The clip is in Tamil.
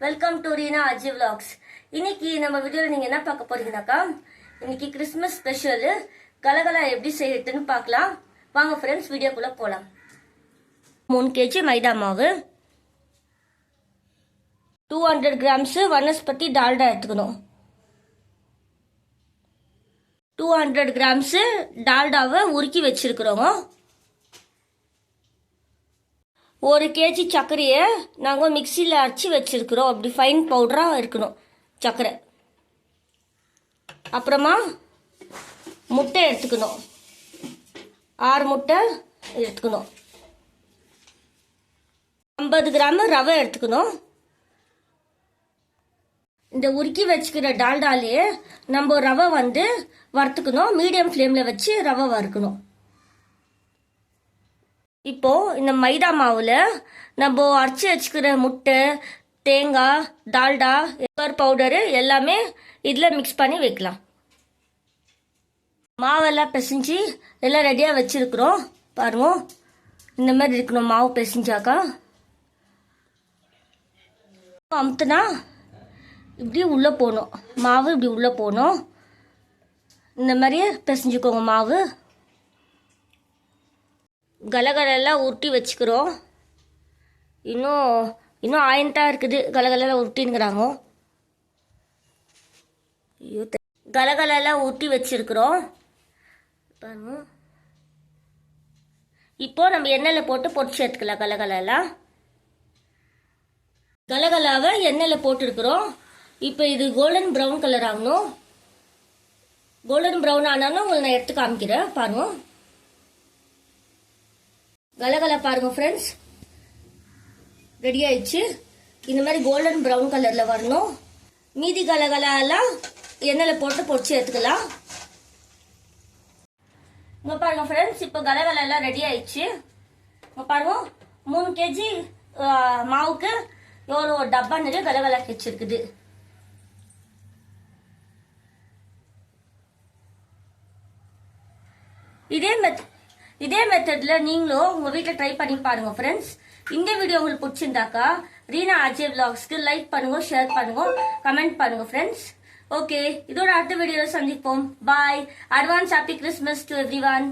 Welcome to Reena Aji vlogs. இன்னைக்கு நம்ம வீடியோவில் நீங்கள் என்ன பார்க்க போறீங்கன்னாக்கா, இன்னைக்கு கிறிஸ்மஸ் ஸ்பெஷல் கலகலா எப்படி செய்யறதுன்னு பார்க்கலாம். வாங்க ஃப்ரெண்ட்ஸ், வீடியோக்குள்ள போகலாம். 3 kg மைதா மாவு, 200 கிராம்ஸ் வனஸ்பதி டால்டா எடுத்துக்கணும். 200 கிராம்ஸ் டால்டாவை உருக்கி வச்சிருக்கிறோங்க. 1 kg சர்க்கரையை நாங்கள் மிக்சியில் அரைச்சி வச்சிருக்கிறோம். அப்படி ஃபைன் பவுடராக இருக்கணும் சர்க்கரை. அப்புறமா முட்டை எடுத்துக்கணும். 6 முட்டை எடுத்துக்கணும். 50 கிராம் ரவை எடுத்துக்கணும். இந்த உருக்கி வச்சுக்கிற டால்டாலேயே நம்ம ரவை வறுத்துக்கணும். மீடியம் ஃப்ளேமில் வச்சு ரவை வறுக்கணும். இப்போ இந்த மைதா மாவுல நம்ம அரைச்சி வச்சுக்கிற முட்டை, தேங்காய், டால்டா, சுகர் பவுடரு எல்லாமே இதில் மிக்ஸ் பண்ணி வைக்கலாம். மாவெல்லாம் பிசைஞ்சு எல்லாம் ரெடியாக வச்சிருக்கிறோம். பாருங்க, இந்த மாதிரி இருக்கணும் மாவு பிசைஞ்சாக்கா. அமுத்துனா இப்படி உள்ளே போகணும். மாவு இப்படி உள்ளே போகணும். இந்த மாதிரியே பிசைஞ்சுக்கோங்க மாவு. கலகலெல்லாம் உருட்டி வச்சுக்கிறோம். இன்னும் ஆயின்ட்டாக இருக்குது. கலகலெல்லாம் உருட்டின்னுங்கிறாங்க. ஐயோ, கலகலெல்லாம் உருட்டி வச்சிருக்கிறோம். பாருங்க, இப்போ நம்ம எண்ணெயில் போட்டு பொரிச்சு எடுத்துக்கலாம். கலகலெல்லாம் கலகலாவை எண்ணெயில் போட்டுருக்குறோம். இப்போ இது கோல்டன் ப்ரௌன் கலர் ஆகணும். கோல்டன் ப்ரௌன் ஆனாலும் உங்களை நான் எடுத்து காமிக்கிறேன். பாருங்க, கலகலா பாருங்க ஃப்ரெண்ட்ஸ், ரெடி ஆயிடுச்சு. இந்த மாதிரி கோல்டன் ப்ரௌன் கலர்ல வரணும். மீதி கலகலாம் எண்ணெயில் போட்டு பொரிச்சு எடுத்துக்கலாம். இங்க பாருங்க ஃப்ரெண்ட்ஸ், இப்போ கலகலா எல்லாம் ரெடி ஆயிடுச்சு. இங்க பாருங்க, 3 kg மாவுக்கு எவ்வளோ டப்பா நிறைய கலகலா வச்சிருக்குது. இதே மெத்தட்ல நீங்களும் உங்க வீட்டில் ட்ரை பண்ணி பாருங்க ஃப்ரெண்ட்ஸ். இந்த வீடியோ உங்களுக்கு பிடிச்சிருந்தாக்கா ரீனா அஜய் விலாக்ஸ்க்கு லைக் பண்ணுங்க, ஷேர் பண்ணுங்க, கமெண்ட் பண்ணுங்க ஃப்ரெண்ட்ஸ். ஓகே, இதோட அடுத்த வீடியோவில் சந்திப்போம். Bye. Advance happy Christmas to every one.